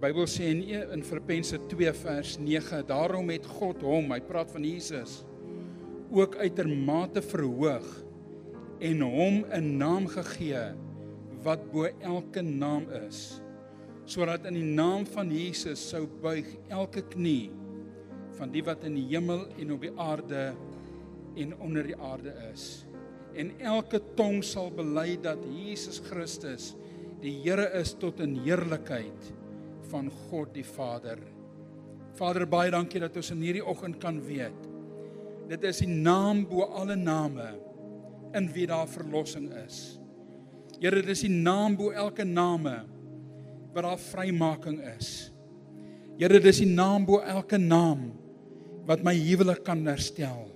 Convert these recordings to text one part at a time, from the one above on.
Die Bybel sê in Filippense 2 vers 9, daarom het God hom, hy praat van Jesus, ook uitermate verhoog en hom 'n naam gegee wat bo elke naam is, sodat in die naam van Jesus sou buig elke knie van die wat in die hemel en op die aarde en onder die aarde is. En elke tong sal bely dat Jesus Christus die Here is tot in heerlikheid van God die Vader. Vader, baie dankie dat ons in hierdie oggend kan weet. Dit is die naam bo alle name in wie daar verlossing is. Here, dit is die naam bo elke name wat daar vrymaking is. Here, dit is die naam bo elke naam wat my huwelik kan herstel.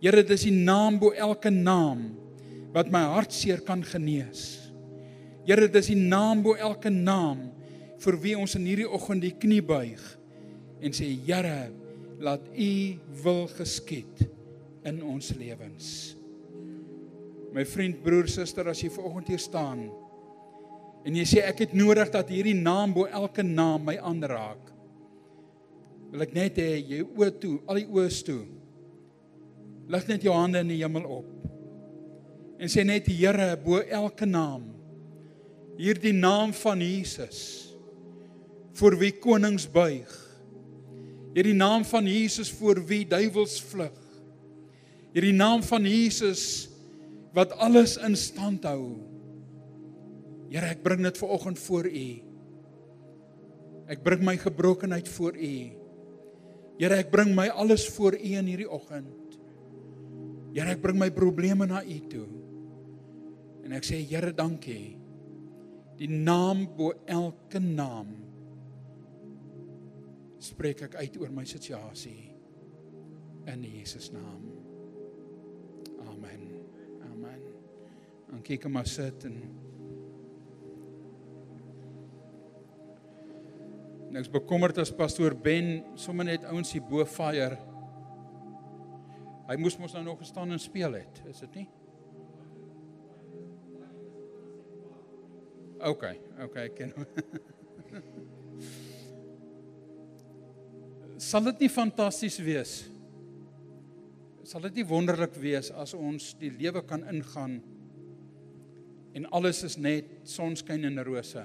Here, dit is die naam bo elke naam wat my hartseer kan genees. Here, dit is die naam bo elke naam vir wie ons in hierdie oggend die knie buig en sê, Here, laat U wil geskied in ons lewens. My vriend, broer, suster, as jy vanoggend hier staan en jy sê, ek het nodig dat hierdie naam bo elke naam my aanraak, wil ek net hê, jy oë toe, al die oë is toe, lig net jou hande in die hemel op en sê net, Here, bo elke naam, hierdie naam van Jesus, voor wie konings buig, hierdie naam van Jesus voor wie duiwels vlug, hierdie naam van Jesus wat alles in stand hou. Here, ek bring dit vanoggend voor U. Ek bring my gebrokenheid voor U. Here, ek bring my alles voor U in hierdie oggend. Here, ek bring my probleme na U toe. En ek sê, Here, dankie. Die naam bo elke naam spreek ek uit oor my situasie in Jesus naam. Amen. Amen. Dan kyk ek maar sit en ek is bekommerd as pastoor Ben sommer net ouens hier bo fire. Hy moes mos nou nog gestaan en speel het, is dit nie? Okay, ek ken hom. Sal dit nie fantasties wees? Sal dit nie wonderlik wees as ons die lewe kan ingaan en alles is net sonskyn en rose?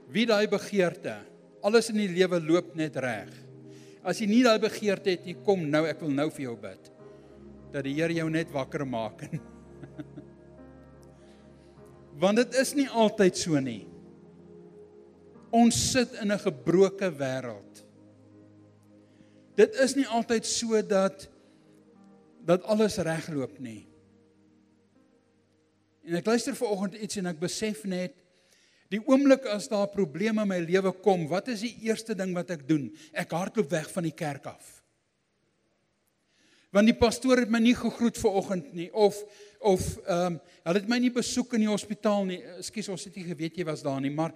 Wie daai begeerte, alles in die lewe loop net reg. As jy nie daai begeerte het nie, kom nou, ek wil nou vir jou bid, dat die Here jou net wakker maak. Want dit is nie altyd so nie. Ons sit in 'n gebroke wêreld. Dit is nie altyd so dat alles regloop nie. En ek luister vanoggend iets en ek besef net, die oomblik as daar probleme in my lewe kom, wat is die eerste ding wat ek doen? Ek hardloop weg van die kerk af. Want die pastoor het my nie gegroet vanoggend nie, of hulle het my nie besoek in die hospitaal nie. Ekskuus, ons het nie geweet jy was daar nie, maar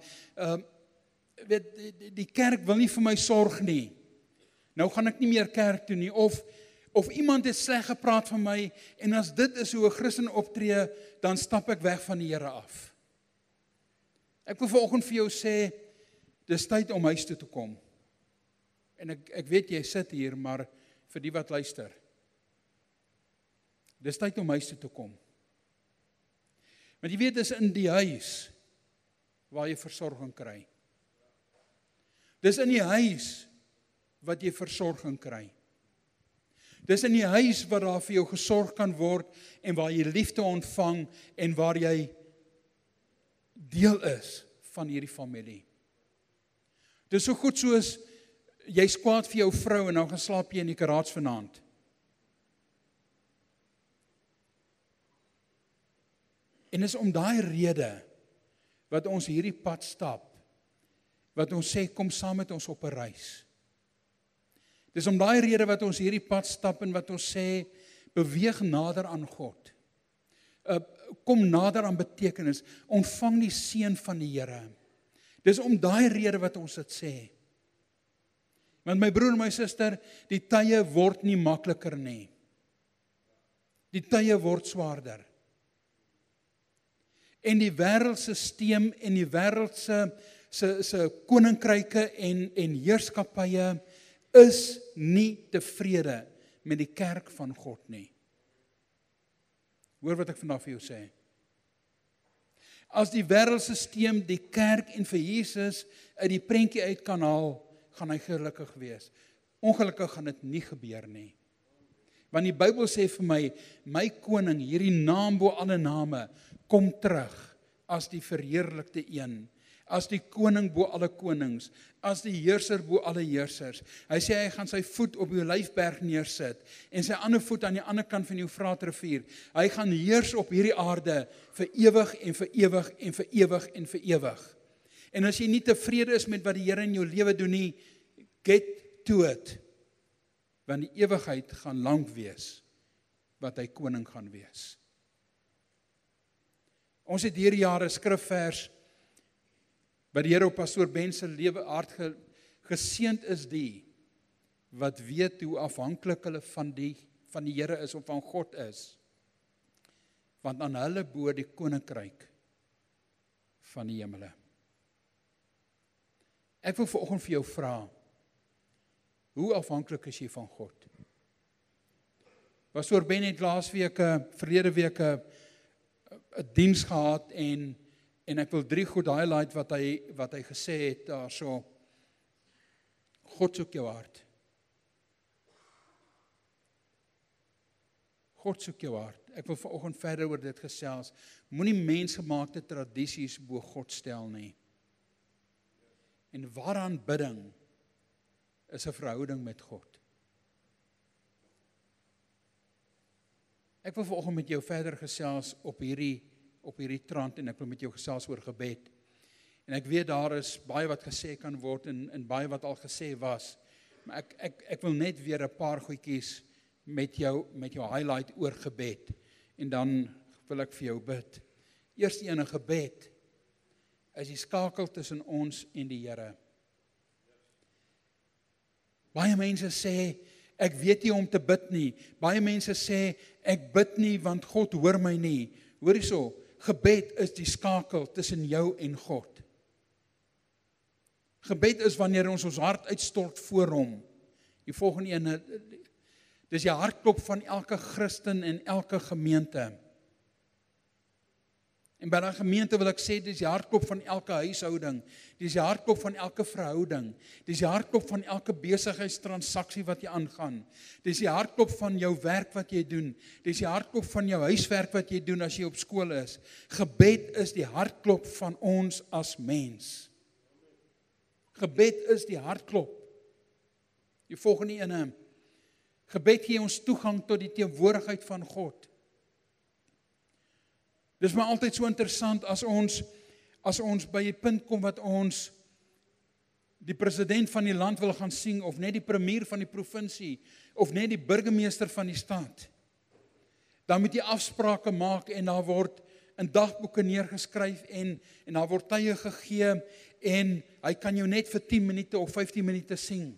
die kerk wil nie vir my sorg nie. Nou gaan ek nie meer kerk toe nie, of iemand het sleg gepraat van my, en as dit is hoe 'n Christen optree, dan stap ek weg van die Here af. Ek wil vanoggend vir jou sê, dis tyd om huis toe te kom. En ek weet jy sit hier, maar vir die wat luister, dis tyd om huis toe te kom. Want jy weet, dis in die huis waar jy versorging kry. Dis in die huis wat jy versorging kry. Dis in die huis waar daar vir jou gesorg kan word en waar jy liefde ontvang en waar jy deel is van hierdie familie. Dis so goed soos jy's kwaad vir jou vrou en dan gaan slaap jy in die karaats vanaand. En is om daai rede wat ons hierdie pad stap, wat ons sê, kom saam met ons op 'n reis. Dis om daai rede wat ons hierdie pad stap en wat ons sê, beweeg nader aan God. Kom nader aan betekenis, ontvang die seën van die Here. Dis om daai rede wat ons dit sê. Want my broer en my suster, die tye word nie makliker nie. Die tye word swaarder. En die wêreldsisteem en die wêreld se koninkryke en heerskappye is nie tevrede met die kerk van God nie. Hoor wat ek vandag vir jou sê. As die wêreldsisteem die kerk en vir Jesus uit die prentjie uit kan haal, gaan hy gelukkig wees. Ongelukkig gaan dit nie gebeur nie. Want die Bybel sê vir my koning, hierdie naam bo alle name, kom terug as die verheerlikte een, as die koning bo alle konings, as die heerser bo alle heersers. Hy sê hy gaan sy voet op die Olyfberg neersit en sy ander voet aan die ander kant van die Eufraat-rivier. Hy gaan heers op hierdie aarde vir ewig en vir ewig en vir ewig en vir ewig. En as jy nie tevrede is met wat die Here in jou lewe doen nie, get to it. Want die ewigheid gaan lank wees wat hy koning gaan wees. Ons het hierdie jaar 'n skrifvers wat die Here op pastoor Ben se lewe hart geseënd is die wat weet hoe afhanklik hulle van die Here is of van God is. Want aan hulle behoort die koninkryk van die hemele. Ek wil vanoggend vir jou vra, hoe afhanklik is jy van God? Pastoor Ben het verlede week 'n diens gehad en ek wil 3 goed highlight wat hy gesê het daarso. God soek jou hart. God soek jou hart. Ek wil vanoggend verder oor dit gesels. Moenie mensgemaakte tradisies bo God stel nie. En waaraan bidding is 'n verhouding met God. Ek wil vanoggend met jou verder gesels op hierdie trant en ek wil met jou gesels oor gebed. En ek weet daar is baie wat gesê kan word en baie wat al gesê was. Maar ek wil net weer 'n paar goedjies met jou highlight oor gebed. En dan wil ek vir jou bid. Eerste een, 'n gebed is die skakel tussen ons en die Here. Baie mense sê, ek weet nie om te bid nie. Baie mense sê, ek bid nie want God hoor my nie. Hoor hierso, gebed is die skakel tussen jou en God. Gebed is wanneer ons hart uitstort voor hom. Die volgende ene, dis die hartklop van elke Christen en elke gemeente. En by daai gemeente wil ek sê, dis die hartklop van elke huishouding, dis die hartklop van elke verhouding, dis die hartklop van elke besigheidstransaksie wat jy aangaan, dis die hartklop van jou werk wat jy doen, dis die hartklop van jou huiswerk wat jy doen as jy op skool is. Gebed is die hartklop van ons as mens. Gebed is die hartklop. Die volgende ene, gebed gee ons toegang tot die teenwoordigheid van God. Dis maar altyd so interessant as ons by 'n punt kom wat ons die president van die land wil gaan sien, of net die premier van die provinsie, of net die burgemeester van die stad. Dan moet jy afsprake maak en daar word in dagboeke neergeskryf en daar word tye gegee en hy kan jou net vir 10 minute of 15 minute sien.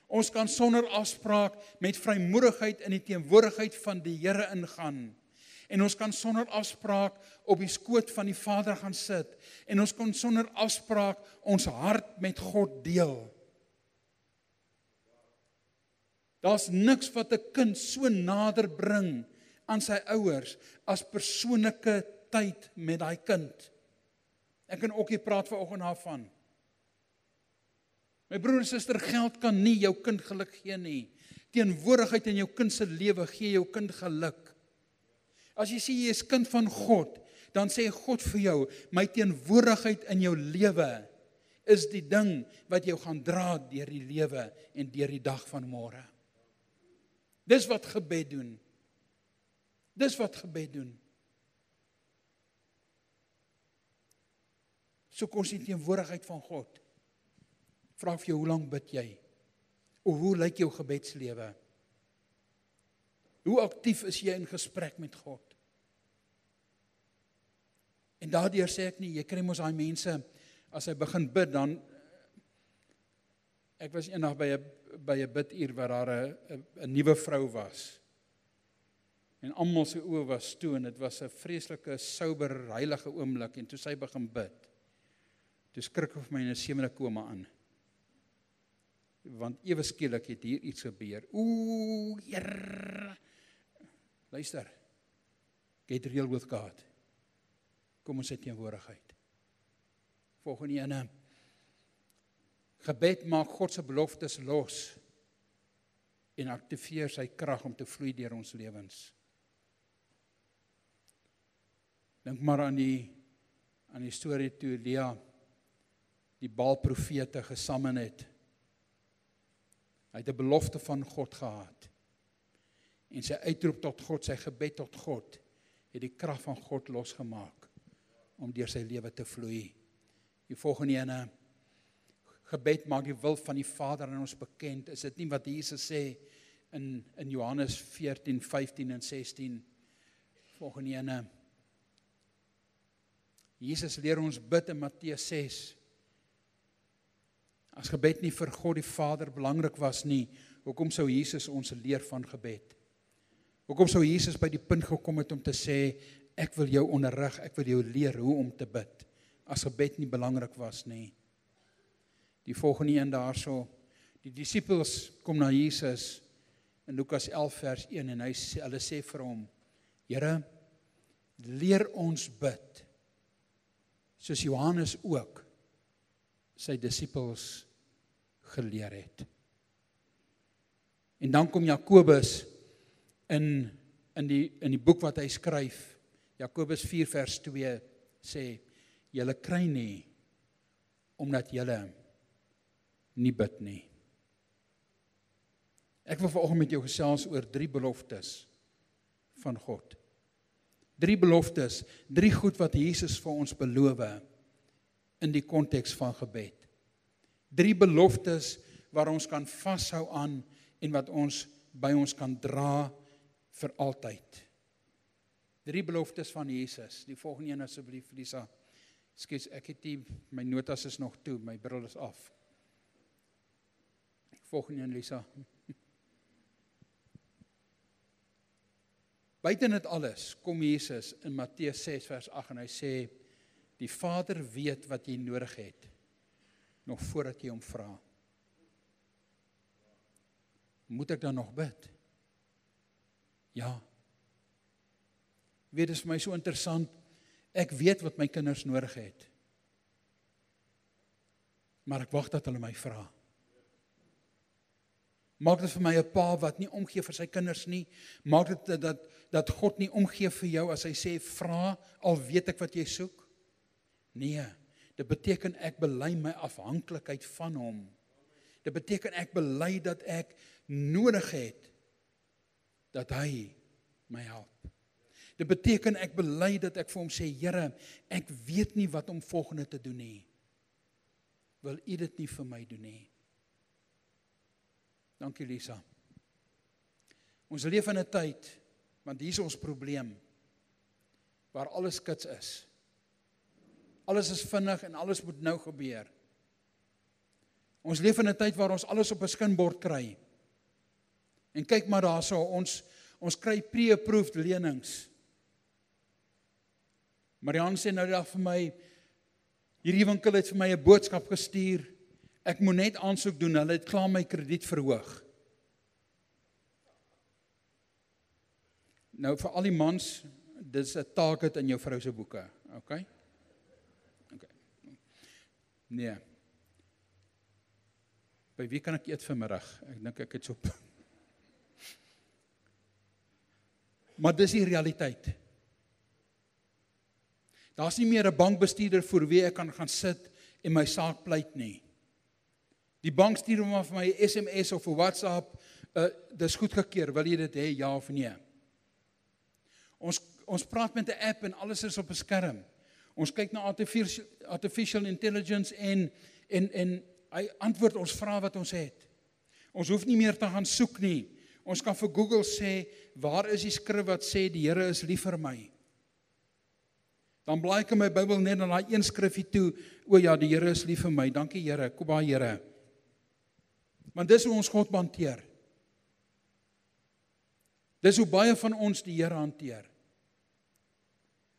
Ons kan sonder afspraak met vrymoedigheid in die teenwoordigheid van die Here ingaan. En ons kan sonder afspraak op die skoot van die Vader gaan sit. En ons kan sonder afspraak ons hart met God deel. Daar's niks wat 'n kind so nader bring aan sy ouers as persoonlike tyd met daai kind. Ek kan ook nie praat vanoggend daarvan. My broer en suster, geld kan nie jou kind geluk gee nie. Teenwoordigheid in jou kind se lewe gee jou kind geluk. As jy sê jy is kind van God, dan sê God vir jou, my teenwoordigheid in jou lewe is die ding wat jou gaan dra deur die lewe en deur die dag van môre. Dis wat gebed doen. Dis wat gebed doen. Soek ons die teenwoordigheid van God. Vra vir jou, hoe lank bid jy? Of hoe lyk jou gebedslewe? Hoe aktief is jy in gesprek met God? En daardeur sê ek nie, jy kry mos daai mense, as hy begin bid, dan, ek was eendag by 'n biduur waar daar 'n nuwe vrou was. En almal se oë was toe en dit was 'n vreeslike sober, heilige oomblik en toe sy begin bid. Toe skrik vir my in 'n 7de koma aan. Want ewe skielik het hier iets gebeur. Here. Luister. Get real with God. Kom ons sy teenwoordigheid. Volgende ene. Gebed maak God se beloftes los en aktiveer sy krag om te vloei deur ons lewens. Dink maar aan die storie toe Elia die Baal-profete gesamen het. Hy het 'n belofte van God gehad. En sy uitroep tot God, sy gebed tot God, het die krag van God losgemaak om deur sy lewe te vloei. Die volgende ene, gebed maak die wil van die Vader aan ons bekend. Is dit nie wat Jesus sê in Johannes 14, 15 en 16? Volgende ene, Jesus leer ons bid in Matteus 6. As gebed nie vir God die Vader belangrik was nie, hoekom sou Jesus ons leer van gebed? Hoekom sou Jesus by die punt gekom het om te sê, ek wil jou onderrig, ek wil jou leer hoe om te bid, as gebed nie belangrik was nie? Die volgende een daarso, die disippels kom na Jesus in Lukas 11 vers 1 en hulle sê vir hom, Here, leer ons bid, soos Johannes ook sy disippels geleer het. En dan kom Jakobus in die boek wat hy skryf, Jakobus 4 vers 2 sê, julle kry nie, omdat julle nie bid nie. Ek wil vanoggend met jou gesels oor 3 beloftes van God. 3 beloftes, 3 goed wat Jesus vir ons beloof in die konteks van gebed. 3 beloftes waar ons kan vashou aan en wat ons by ons kan dra vir altyd. 3 beloftes van Jesus. Die volgende een asseblief, Lisa. Ekskuus, ek het nie, my notas is nog toe, my bril is af. Volgende een, Lisa. Buiten dit alles kom Jesus in Matteus 6 vers 8 en hy sê, die Vader weet wat jy nodig het, nog voordat jy hom vra. Moet ek dan nog bid? Ja. Weet, dit is vir my so interessant, ek weet wat my kinders nodig het, maar ek wag dat hulle my vra. Maak dit vir my 'n pa wat nie omgee vir sy kinders nie, maak dit dat God nie omgee vir jou as hy sê, vra, al weet ek wat jy soek? Nee, dit beteken ek bely my afhanklikheid van hom. Dit beteken ek bely dat ek nodig het, dat hy my help. Dit beteken ek bely dat ek vir hom sê, Here, ek weet nie wat om volgende te doen nie. Wil u dit nie vir my doen nie? Dankie Lisa. Ons leef in 'n tyd, want hier is ons probleem, waar alles kits is. Alles is vinnig en alles moet nou gebeur. Ons leef in 'n tyd waar ons alles op 'n skinbord kry. En kyk maar daarso, ons kry pre-approved lenings. Marianne sê nou die dag vir my, hierdie winkel het vir my 'n boodskap gestuur, ek moet net aansoek doen, hulle het klaar my krediet verhoog. Nou vir al die mans, dit is 'n target in jou vrou se boeke, okay? Nee. By wie kan ek eet vanmiddag? Ek dink ek het so. Maar dis die realiteit. Daar's nie meer 'n bankbestuurder voor wie ek kan gaan sit en my saak pleit nie. Die bank stuur maar vir my 'n SMS of 'n WhatsApp, dis goedgekeur, wil jy dit hê, ja of nee? Ons praat met 'n app en alles is op 'n skerm. Ons kyk na artificial intelligence en hy antwoord ons vrae wat ons het. Ons hoef nie meer te gaan soek nie. Ons kan vir Google sê, waar is die skrif wat sê die Here is lief vir my? Dan blaai ek in my Bybel net na daai een skrifgie toe, o ja, die Here is lief vir my, dankie Here, kom baie Here. Want dis hoe ons God hanteer. Dis hoe baie van ons die Here hanteer.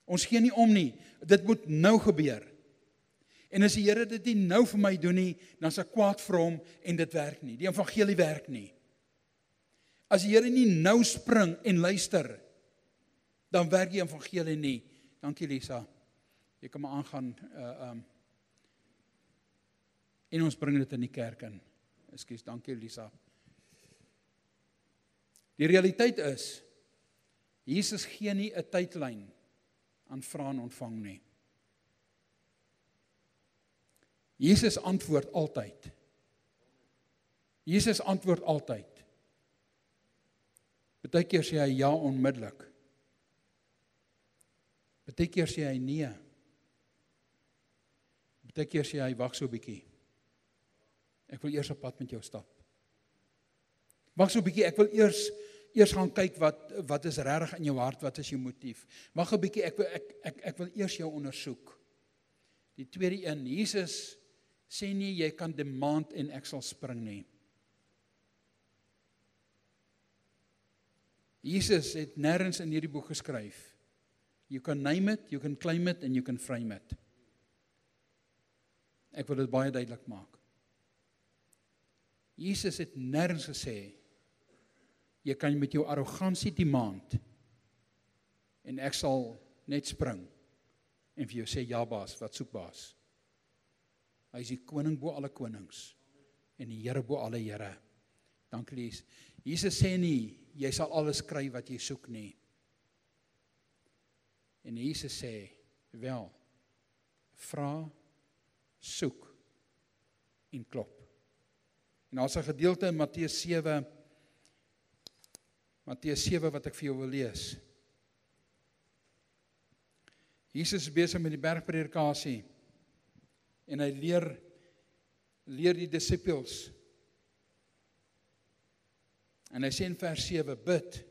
Ons gee nie om nie, dit moet nou gebeur. En as die Here dit nie nou vir my doen nie, dan is ek kwaad vir hom en dit werk nie. Die evangelie werk nie. As die Here nie nou spring en luister, dan werk die evangelie nie. Dankie Lisa. Jy kan maar aangaan. En ons bring dit in die kerk in. Ekskuus, dankie Lisa. Die realiteit is, Jesus gee nie 'n tydlyn aan vra en ontvang nie. Jesus antwoord altyd. Jesus antwoord altyd. Partykeer sê hy ja onmiddellik. Partykeer sê hy nee. Partykeer sê hy wag so 'n bietjie. Ek wil eers op pad met jou stap. Wag so 'n bietjie, ek wil eers gaan kyk wat is regtig in jou hart, wat is jou motief. Wag 'n bietjie, ek wil eers jou ondersoek. Die tweede een, Jesus sê nie jy kan demand en ek sal spring nie. Jesus het nêrens in hierdie boek geskryf. You can name it, you can claim it and you can frame it. Ek wil dit baie duidelik maak. Jesus het nêrens gesê jy kan met jou arrogansie demand en ek sal net spring en vir jou sê ja baas, wat soek baas? Hy is die koning bo alle konings en die Here bo alle Here. Dankie Jesus. Jesus sê nie jy sal alles kry wat jy soek nie. En Jesus sê wel, vra, soek en klop. En daar's 'n gedeelte in Matteus 7 wat ek vir jou wil lees. Jesus is besig met die bergpredikasie en hy leer die disippels. En hy sê in vers 7, bid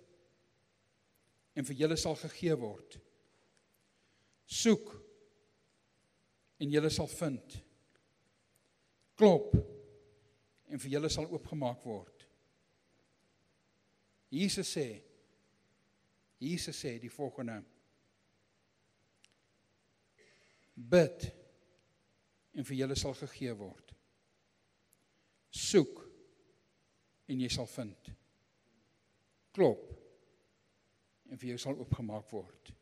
en vir julle sal gegee word. Soek en julle sal vind. Klop en vir julle sal oopgemaak word. Jesus sê die volgende. Bid en vir julle sal gegee word. Soek en jy sal vind. Klop en vir jou sal oopgemaak word.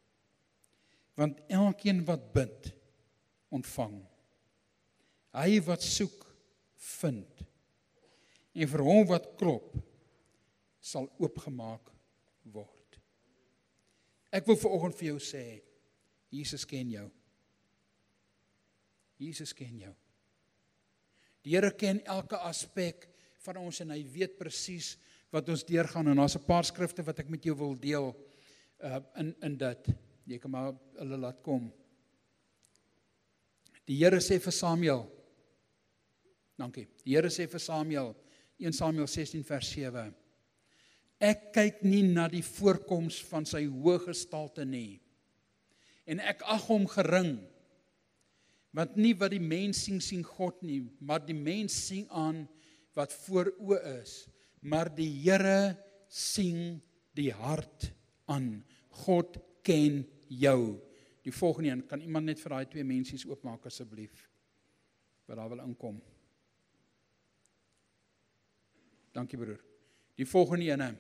Want elkeen wat bid, ontvang. Hy wat soek, vind. En vir hom wat klop, sal oopgemaak word. Ek wil vanoggend vir jou sê, Jesus ken jou. Jesus ken jou. Die Here ken elke aspek van ons en hy weet presies wat ons deurgaan. En daar's 'n paar skrifte wat ek met jou wil deel in dit. Jy kan maar hulle laat kom. Die Here sê vir Samuel, dankie. Die Here sê vir Samuel, 1 Samuel 16 vers 7. Ek kyk nie na die voorkoms van sy hoë gestalte nie. En ek ag hom gering. Want nie wat die mens sien God nie, maar die mens sien aan wat voor oë is. Maar die Here sien die hart aan. God ken jou. Die volgende een, kan iemand net vir daai twee mensies oopmaak asseblief, wat daar wil inkom. Dankie broer. Die volgende ene.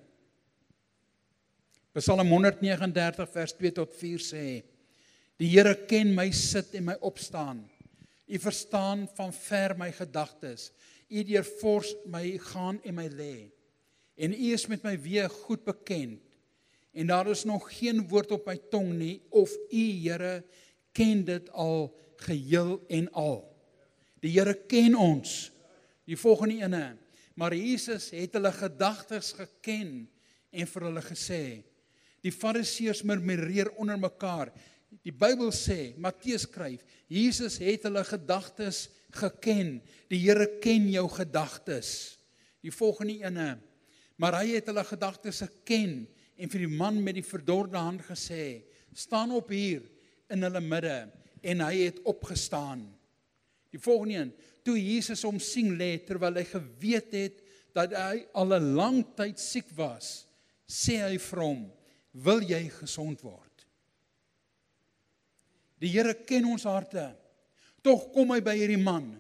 Psalm 139 vers 2 tot 4 sê, die Here ken my sit en my opstaan. U verstaan van ver my gedagtes. U deurvors my gaan en my lê. En u is met my weë goed bekend. En daar is nog geen woord op my tong nie, of u Here ken dit al geheel en al. Die Here ken ons. Die volgende ene. Maar Jesus het hulle gedagtes geken en vir hulle gesê, die Fariseërs murmureer onder mekaar. Die Bybel sê, Matteus skryf, Jesus het hulle gedagtes geken. Die Here ken jou gedagtes. Die volgende ene. Maar hy het hulle gedagtes geken en vir die man met die verdorde hand gesê, staan op hier in hulle midde, en hy het opgestaan. Die volgende een, toe Jesus hom sien lê, terwyl hy geweet het, dat hy al 'n lang tyd siek was, sê hy vir hom, wil jy gesond word? Die Here ken ons harte. Tog kom hy by hierdie man,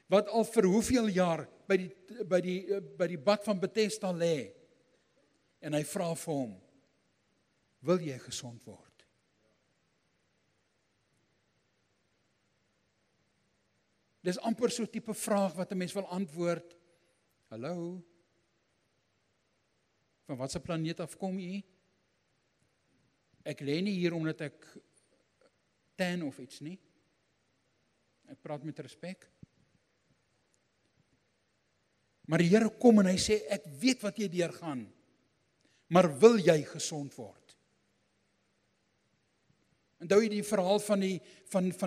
wat al vir hoeveel jaar by die bad van Bethesda lê, en hy vra vir hom, wil jy gesond word? Dis amper so tipe vraag wat 'n mens wil antwoord. Hallo? Van watter planeet af kom u? Ek lê nie hier omdat ek tan of iets nie. Ek praat met respek. Maar die Here kom en hy sê, ek weet wat jy deurgaan, maar wil jy gesond word? Onthou jy die verhaal van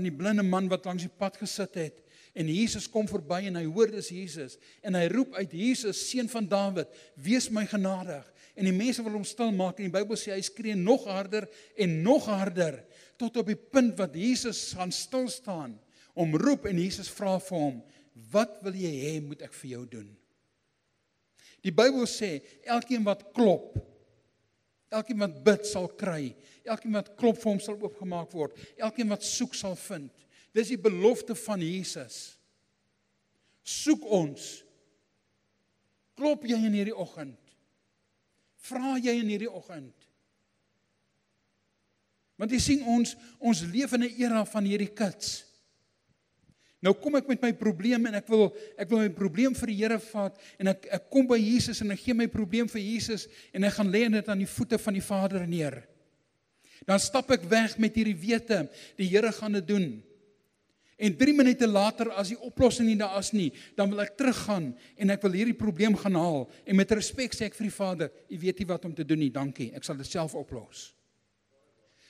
die blinde man wat langs die pad gesit het, en Jesus kom verby en hy hoor dis Jesus, en hy roep uit, Jesus, seun van Dawid, wees my genadig. En die mense wil hom stil maak, en die Bybel sê, hy skree nog harder, tot op die punt wat Jesus gaan stil staan, om roep, en Jesus vra vir hom, wat wil jy hê, moet ek vir jou doen? Die Bybel sê, elkeen wat klop, elkeen wat bid sal kry, elkeen wat klop vir hom sal oopgemaak word, elkeen wat soek sal vind. Dis die belofte van Jesus. Soek ons. Klop jy in hierdie oggend? Vra jy in hierdie oggend? Want jy sien ons leef in 'n era van hierdie kits. Nou kom ek met my probleem en ek wil my probleem vir die Here vat en ek kom by Jesus en ek gee my probleem vir Jesus en ek gaan lê dit aan die voete van die Vader neer. Dan stap ek weg met hierdie wete, die Here gaan dit doen. En 3 minute later, as die oplossing nie daar is nie, dan wil ek teruggaan en ek wil hierdie probleem gaan haal. En met respek sê ek vir die Vader, u weet nie wat om te doen nie, dankie, ek sal dit self oplos.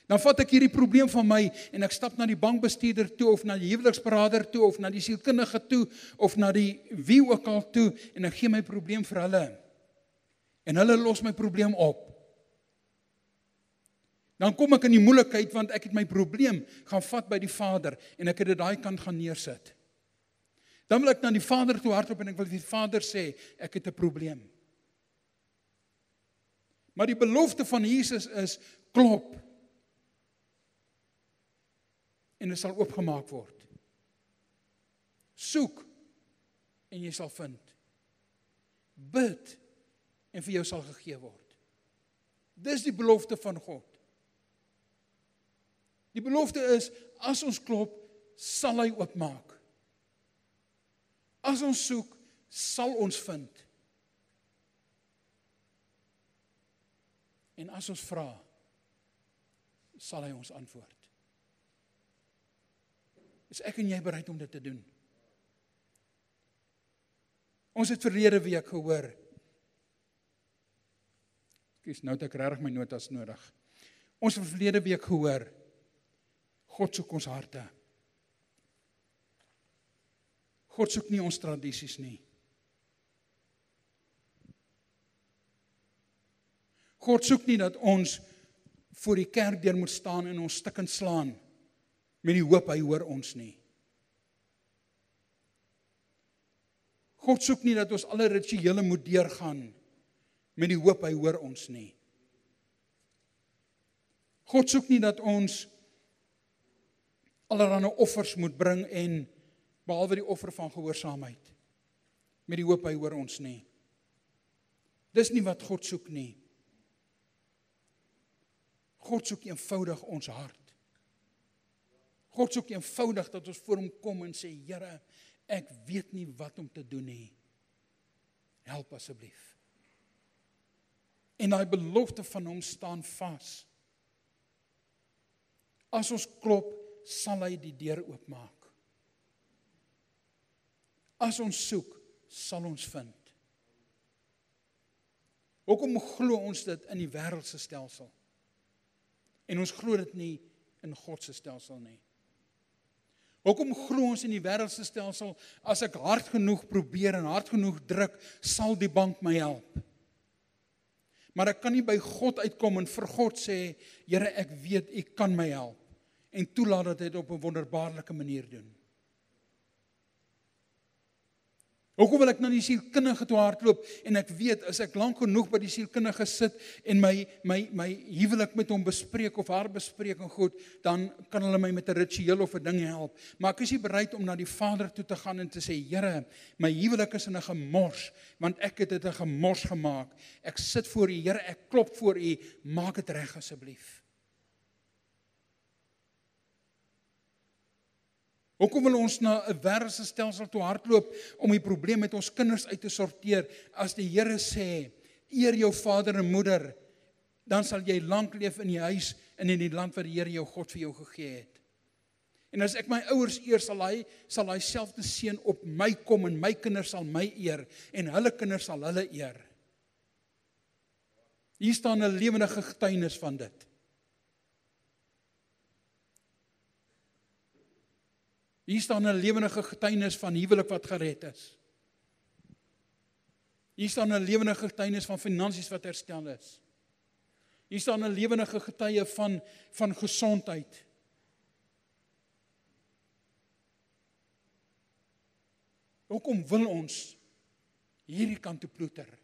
Dan vat ek hierdie probleem van my en ek stap na die bankbestuurder toe, of na die huweliksberader toe, of na die sielkundige toe, of na die wie ook al toe, en ek gee my probleem vir hulle. En hulle los my probleem op. Dan kom ek in die moeilikheid, want ek het my probleem gaan vat by die Vader, en ek het dit daai kant gaan neersit. Dan wil ek na die Vader toe hardop, en ek wil vir die Vader sê, ek het 'n probleem. Maar die belofte van Jesus is, klop, en dit sal oopgemaak word. Soek, en jy sal vind. Bid, en vir jou sal gegee word. Dis die belofte van God. Die belofte is, as ons klop, sal hy oopmaak. As ons soek, sal ons vind. En as ons vra, sal hy ons antwoord. Is ek en jy bereid om dit te doen? Ons het verlede week gehoor. Nou het ek regtig my notas nodig. Ons het verlede week gehoor, God soek ons harte. God soek nie ons tradisies nie. God soek nie dat ons voor die kerkdeur moet staan en ons stikkend slaan, met die hoop hy hoor ons nie. God soek nie dat ons alle rituele moet deurgaan, met die hoop hy hoor ons nie. God soek nie dat ons allerlei offers moet bring en behalwe die offer van gehoorsaamheid, met die hoop hy hoor ons nie. Dis nie wat God soek nie. God soek eenvoudig ons hart. God soek eenvoudig dat ons voor hom kom en sê, Here, ek weet nie wat om te doen nie. Help asseblief. En daai belofte van hom staan vas. As ons klop, sal hy die deur oopmaak. As ons soek, sal ons vind. Hoekom glo ons dit in die wêreldse stelsel? En ons glo dit nie in God se stelsel nie. Hoekom glo ons in die wêreldse stelsel, as ek hard genoeg probeer en hard genoeg druk, sal die bank my help? Maar ek kan nie by God uitkom en vir God sê, Here, ek weet, U kan my help. En toelaat dat hy dit op 'n wonderbaarlike manier doen. Hoekom wil ek na die sielkundige toe hardloop en ek weet as ek lank genoeg by die sielkundige sit en my huwelik met hom bespreek of haar bespreek en goed, dan kan hulle my met 'n ritueel of 'n ding help. Maar ek is nie bereid om na die Vader toe te gaan en te sê, Here, my huwelik is in 'n gemors, want ek het dit 'n gemors gemaak. Ek sit voor U, Here, ek klop voor U, maak dit reg asseblief. Hoekom wil ons na 'n wêreldse stelsel toe hardloop om die probleem met ons kinders uit te sorteer? As die Here sê, eer jou vader en moeder, dan sal jy lank leef in die huis en in die land wat die Here jou God vir jou gegee het. En as ek my ouers eer, sal hy selfde seën op my kom en my kinders sal my eer en hulle kinders sal hulle eer. Hier staan 'n lewendige getuienis van dit. Hier staan 'n lewendige getuienis van huwelik wat gered is. Hier staan 'n lewendige getuienis van finansies wat herstel is. Hier staan 'n lewendige getuie van gesondheid. Hoekom wil ons hierdie kant toe ploeter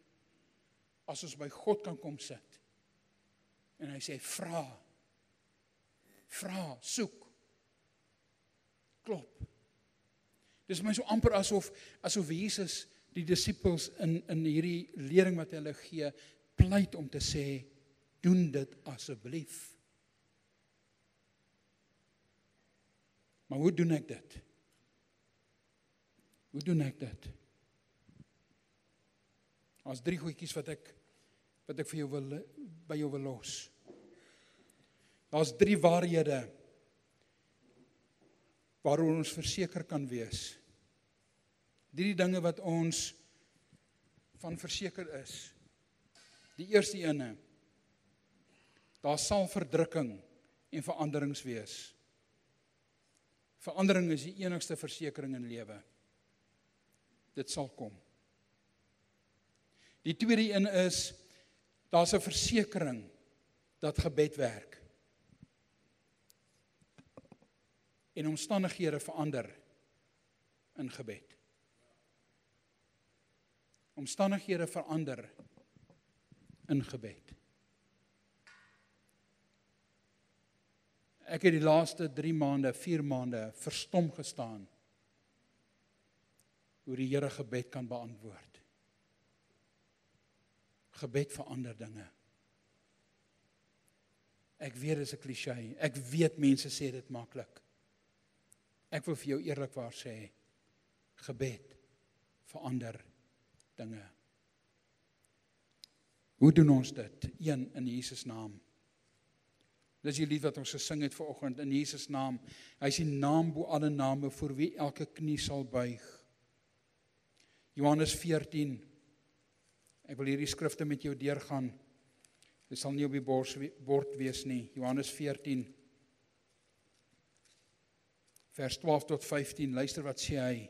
as ons by God kan kom sit? En hy sê, vra, soek, klop. Dis my so amper asof Jesus die disippels in hierdie lering wat hulle gee, pleit om te sê, doen dit asseblief. Maar hoe doen ek dit? Hoe doen ek dit? Daar's 3 goedjies wat ek vir jou by jou wil los. Daar's 3 waarhede waaroor ons verseker kan wees. 3 dinge wat ons van verseker is. Die eerste ene, daar sal verdrukking en veranderings wees. Verandering is die enigste versekering in lewe. Dit sal kom. Die tweede een is, daar's 'n versekering dat gebed werk. En omstandighede verander in gebed. Omstandighede verander in gebed. Ek het die laaste 3 maande, 4 maande verstom gestaan hoe die Here gebed kan beantwoord. Gebed verander dinge. Ek weet dit is 'n klise. Ek weet mense sê dit maklik. Ek wil vir jou eerlikwaar sê, gebed verander dinge. Hoe doen ons dit? 1, in Jesus naam. Dis die lied wat ons gesing het vanoggend, in Jesus naam. Hy is die naam bo alle name, voor wie elke knie sal buig. Johannes 14, ek wil hierdie skrifte met jou deurgaan. Dit sal nie op die bord wees nie. Johannes 14, vers 12 tot 15, luister wat sê hy.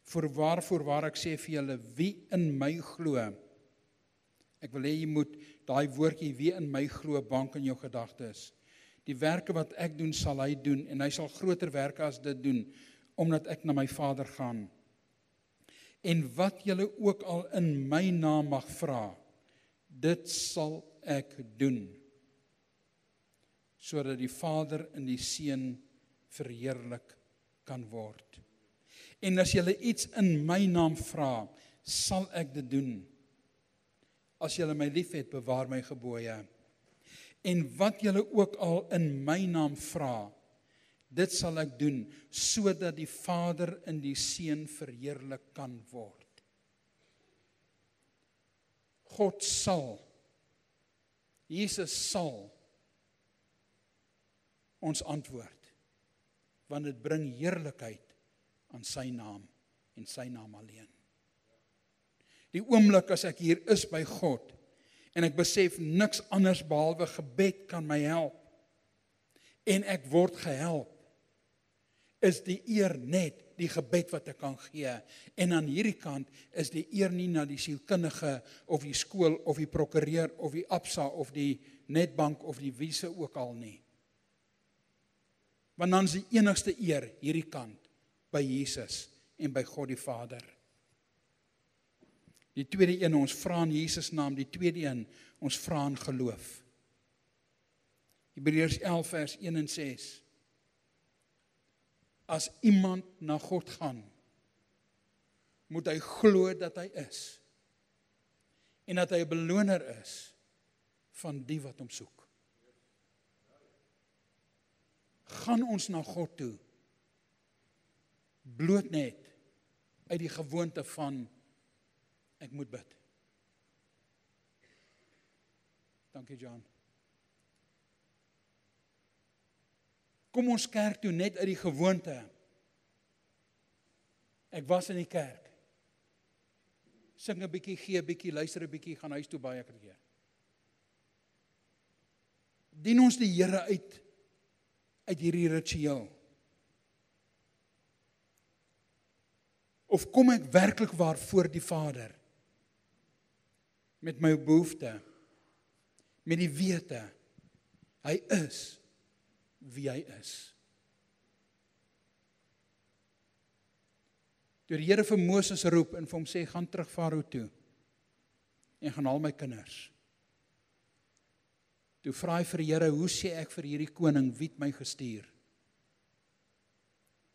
Voorwaar ek sê vir julle, wie in my glo, ek wil hê jy moet daai woordjie, wie in my glo, bank in jou gedagtes. Die werke wat ek doen, sal hy doen, en hy sal groter werke as dit doen, omdat ek na my Vader gaan. En wat julle ook al in my naam mag vra, dit sal ek doen, sodat die Vader en die Seun verheerlik kan word. En as julle iets in my naam vra, sal ek dit doen. As julle my liefhet, bewaar my gebooie. En wat julle ook al in my naam vra, dit sal ek doen, sodat die Vader en die Seun verheerlik kan word. God sal, Jesus sal ons antwoord, want dit bring heerlikheid aan sy naam en sy naam alleen. Die oomblik as ek hier is by God en ek besef niks anders behalwe gebed kan my help en ek word gehelp, is die eer net die gebed wat ek kan gee. En aan hierdie kant is die eer nie na die sielkundige of die skool of die prokureur of die Absa of die Netbank of die wiese ook al nie. Want dan is die enigste eer hierdie kant by Jesus en by God die Vader. Die tweede een, ons vra in Jesus naam. Die tweede een, ons vra in geloof. Hebreërs 11 vers 1 en 6. As iemand na God gaan, moet hy glo dat hy is. En dat hy 'n beloner is van die wat hom soek. Gaan ons na God toe, bloot net uit die gewoonte van ek moet bid. Dankie John. Kom ons kerk toe net uit die gewoonte. Ek was in die kerk. Sing 'n bietjie, gee 'n bietjie, luister 'n bietjie, gaan huis toe baie keer. Dien ons die Here uit hierdie ritueel? Of kom ek werklik waar voor die Vader met my behoefte, met die wete, hy is wie hy is. Toe die Here vir Moses roep en vir hom sê, gaan terug Farao toe en gaan haal my kinders. Toe vra hy vir die Here, hoe sê ek vir hierdie koning, wie het my gestuur?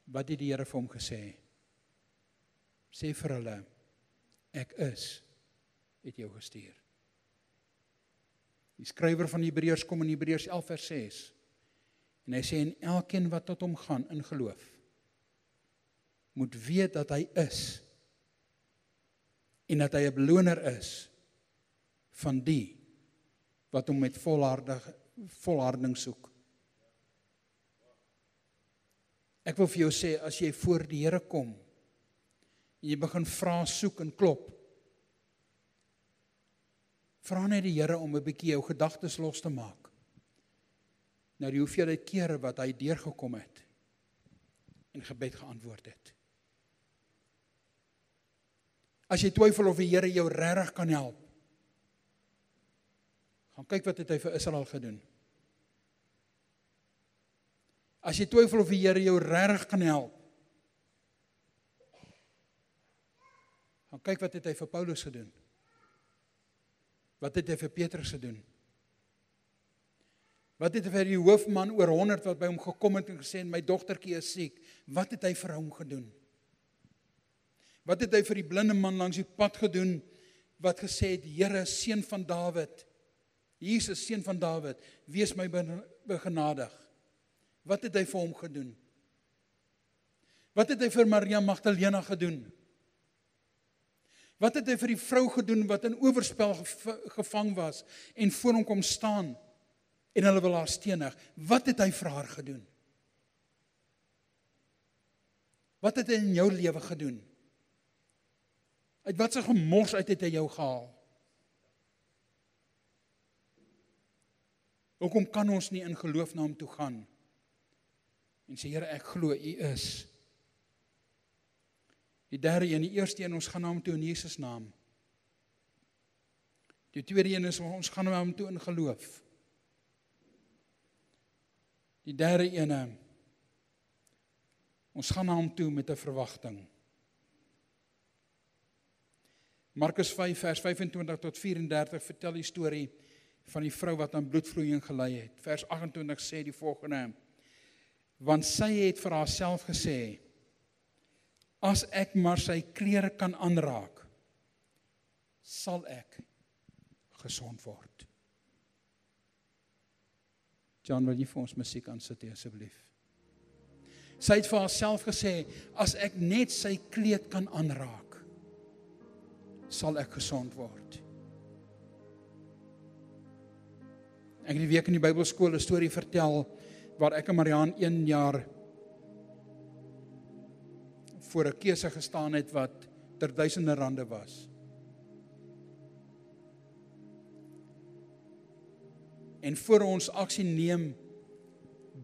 Wat het die Here vir hom gesê? Sê vir hulle, ek is, het jou gestuur. Die skrywer van Hebreërs kom in Hebreërs 11 vers 6, en hy sê, en elkeen wat tot hom gaan in geloof, moet weet dat hy is, en dat hy 'n beloner is, van die, wat hom met volharding soek. Ek wil vir jou sê, as jy voor die Here kom, en jy begin vra, soek en klop, vra net die Here om 'n bietjie jou gedagtes los te maak, na die hoeveelheid kere wat hy deurgekom het, en gebed geantwoord het. As jy twyfel of die Here jou regtig kan help, gaan kyk wat het hy vir Israel gedoen. As jy twyfel of die Here jou regtig kan help, gaan kyk wat het hy vir Paulus gedoen. Wat het hy vir Petrus gedoen? Wat het hy vir die hoofman oor 100 wat by hom gekom het en gesê, my dogtertjie is siek, wat het hy vir hom gedoen? Wat het hy vir die blinde man langs die pad gedoen, wat gesê het, Here, seun van Dawid, Jesus, seun van Dawid, wees my begenadig. Wat het hy vir hom gedoen? Wat het hy vir Maria Magdalena gedoen? Wat het hy vir die vrou gedoen wat in oorspel gevang was en voor hom kom staan en hulle wil haar stenig? Wat het hy vir haar gedoen? Wat het hy in jou lewe gedoen? Uit wat se gemors uit het hy jou gehaal? Hoekom kan ons nie in geloof na hom toe gaan en sê, Here, ek glo U is. Die derde een, die eerste een, ons gaan na hom toe in Jesus naam. Die tweede een is, ons gaan na hom toe in geloof. Die derde een, ons gaan na hom toe met 'n verwagting. Markus 5 vers 25 tot 34 vertel die storie van die vrou wat aan bloedvloeiing gely het. Vers 28 sê die volgende, want sy het vir haarself gesê, as ek maar sy klere kan aanraak, sal ek gesond word. John, wil jy vir ons musiek aansit asseblief? Sy het vir haarself gesê, as ek net sy kleed kan aanraak, sal ek gesond word. Ek het die week in die Bybelskool 'n storie vertel, waar ek en Mariaan 1 jaar voor 'n keuse gestaan het wat ter duisende rande was. En voor ons aksie neem,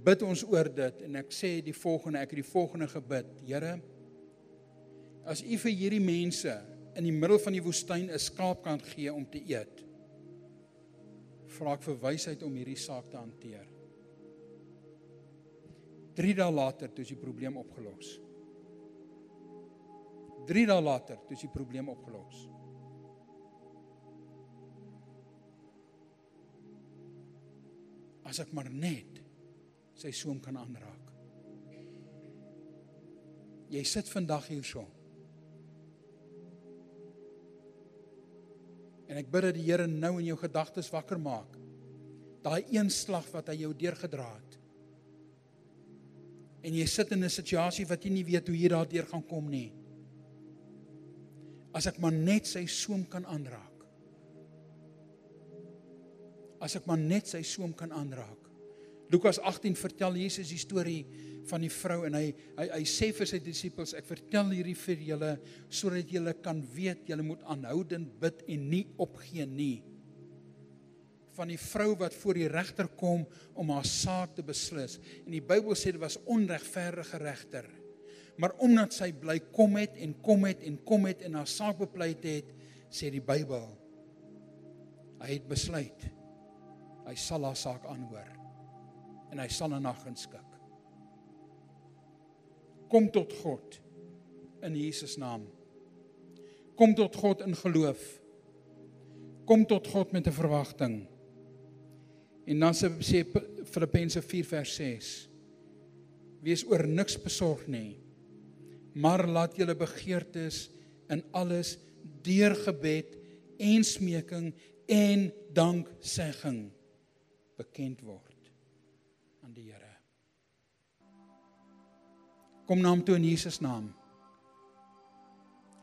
bid ons oor dit, en ek sê die volgende, ek het die volgende gebid, Here, as U vir hierdie mense in die middel van die woestyn 'n skaap kan gee om te eet, vra ek vir wysheid om hierdie saak te hanteer. 3 dae later, toe is die probleem opgelos. 3 dae later, toe is die probleem opgelos. as ek maar net sy soem kan aanraak. Jy sit vandag hierso. En ek bid dat die Here nou in jou gedagtes wakker maak. Daai een slag wat hy jou deurgedra het. En jy sit in 'n situasie wat jy nie weet hoe jy daardeur gaan kom nie. As ek maar net sy soem kan aanraak. As ek maar net sy soem kan aanraak. Lukas 18 vertel Jesus die storie van die vrou en hy sê vir sy disippels, ek vertel hierdie vir julle sodat julle kan weet, julle moet aanhoudend bid en nie opgee nie. Van die vrou wat voor die regter kom om haar saak te beslis. En die Bybel sê dit was onregverdige regter. Maar omdat sy bly kom het en haar saak bepleit het, sê die Bybel, hy het besluit, hy sal haar saak aanhoor. En hy sal in haar guns skik. Kom tot God in Jesus naam. Kom tot God in geloof. Kom tot God met 'n verwagting. En dan sê Filippense 4 vers 6, wees oor niks besorg nie, maar laat julle begeertes in alles deur gebed en smeking en danksegging bekend word aan die Here. Kom na hom toe in Jesus naam.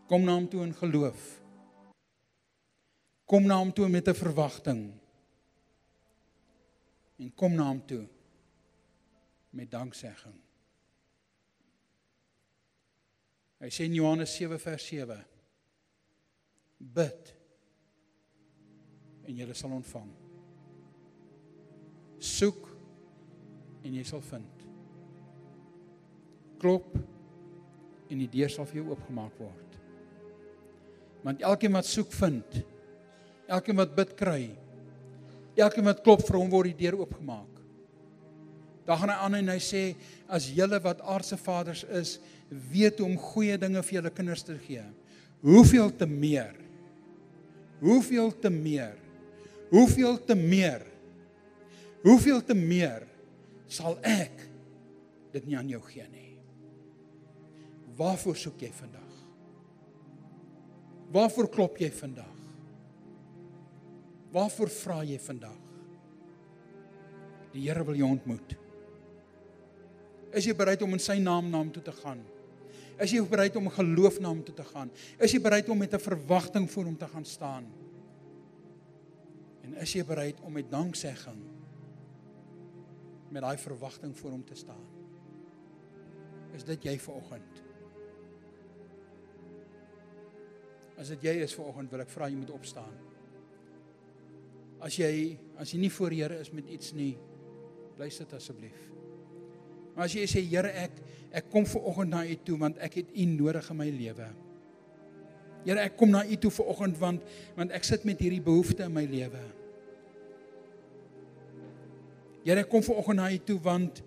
Kom na hom toe in geloof. Kom na hom toe met 'n verwagting. En kom na hom toe met danksegging. Hy sê in Johannes 7 vers 7, bid en jy sal ontvang. Soek en jy sal vind. Klop en die deur sal vir jou oopgemaak word. Want elkeen wat soek vind, elkeen wat bid kry, elkeen wat klop vir hom word die deur oopgemaak. Dan gaan hy aan en hy sê, as julle wat aardse vaders is, weet hoe om goeie dinge vir julle kinders te gee, hoeveel te meer sal ek dit nie aan jou gee nie. Waarvoor soek jy vandag? Waarvoor klop jy vandag? Waarvoor vra jy vandag? Die Here wil jou ontmoet. Is jy bereid om in sy naam na hom toe te gaan? Is jy bereid om geloof na hom toe te gaan? Is jy bereid om met 'n verwagting voor hom te gaan staan? En is jy bereid om met danksegging met daai verwagting voor hom te staan? Is dit jy vanoggend? As dit jy is vanoggend, wil ek vra jy moet opstaan. As jy nie voor die Here is met iets nie, bly sit asseblief. Maar as jy sê, Here, ek kom vanoggend na U toe, want ek het U nodig in my lewe. Here, ek kom na U toe vanoggend, want ek sit met hierdie behoefte in my lewe. Here, ek kom vanoggend na U toe, want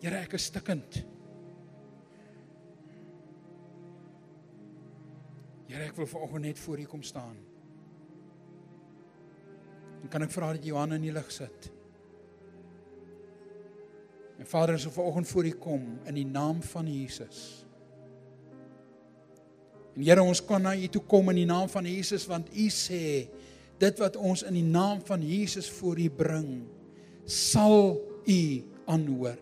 Here, ek is stikkend. Here, ek wil vanoggend net voor U kom staan. En kan ek vra dat jy jou hande in die lug sit? En Vader, as ons vanoggend voor U kom, in die naam van Jesus. En Here, ons kan na U toe kom in die naam van Jesus, want U sê, dit wat ons in die naam van Jesus voor U bring, sal U aanhoor.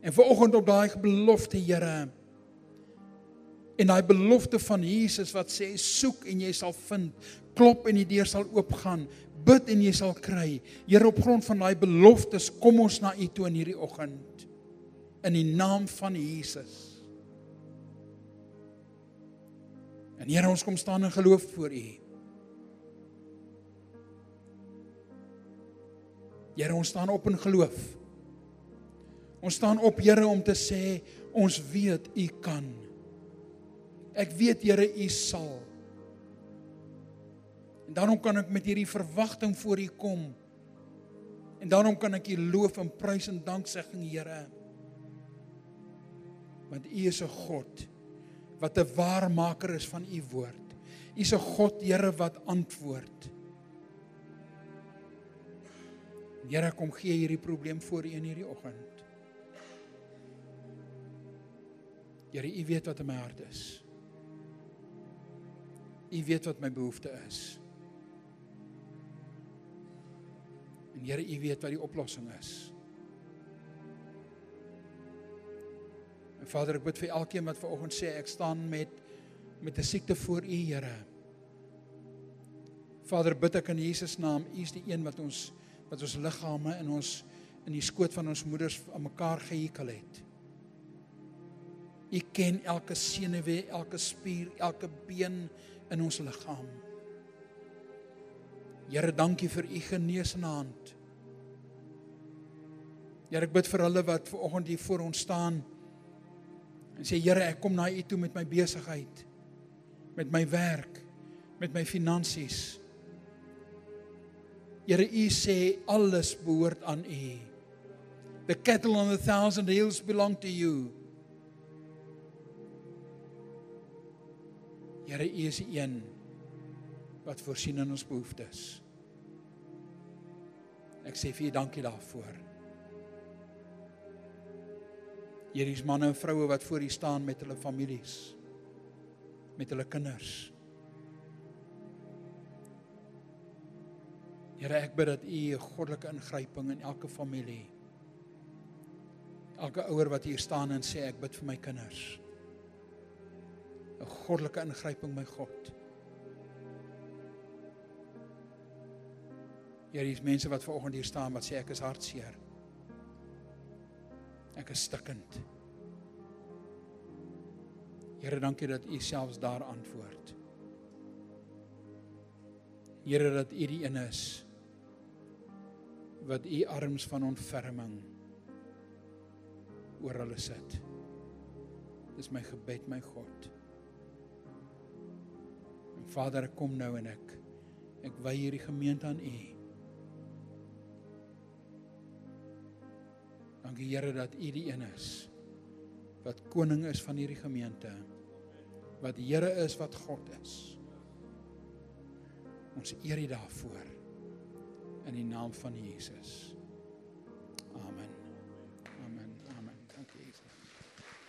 En vanoggend op daai belofte, Here, en daai belofte van Jesus wat sê, soek en jy sal vind, klop en die deur sal oopgaan, bid en jy sal kry. Here, op grond van daai beloftes, kom ons na U toe in hierdie oggend, in die naam van Jesus. En Here, ons kom staan in geloof voor U. Here, ons staan op in geloof. Ons staan op, Here, om te sê, ons weet U kan. Ek weet, Here, U sal. En daarom kan ek met hierdie verwagting voor U kom. En daarom kan ek U loof en prys en danksegging, Here. Want U is 'n God wat 'n waarmaker is van U woord. U is 'n God, Here, wat antwoord. Here, kom gee hierdie probleem voor U in hierdie oggend. Here, U weet wat in my hart is. U weet wat my behoefte is. En Here, U weet wat die oplossing is. En Vader, ek bid vir elkeen wat vanoggend sê, ek staan met 'n siekte voor U, Here. Vader, bid ek in Jesus naam, U is die een wat ons liggame in die skoot van ons moeders aan mekaar gehekel het. U ken elke senuwee, elke spier, elke been in ons liggaam. Here, dankie vir U genesende hand. Here, ek bid vir hulle wat vanoggend hier voor ons staan en sê, Here, ek kom na U toe met my besigheid, met my werk, met my finansies. Here, U sê alles behoort aan U. The cattle on 1,000 hills belong to you. Here, U is die een wat voorsien in ons behoeftes. Ek sê vir U dankie daarvoor. Here, is manne en vroue wat voor U staan met hulle families, met hulle kinders. Here, ek bid dat U 'n goddelike ingryping in elke familie, elke ouer wat hier staan en sê, ek bid vir my kinders. 'n goddelike ingryping, my God. Here, hier is mense wat vanoggend hier staan wat sê, ek is hartseer. Ek is stikkend. Here, dankie dat U selfs daar antwoord. Here, dat U die een is wat U arms van ontferming oor hulle sit. Dis my gebed, my God. En Vader, ek kom nou en ek wy hierdie gemeente aan U. Dankie, Here, dat U die een is wat koning is van hierdie gemeente, wat Here is, wat God is. Ons eer U daarvoor in die naam van Jesus. Amen.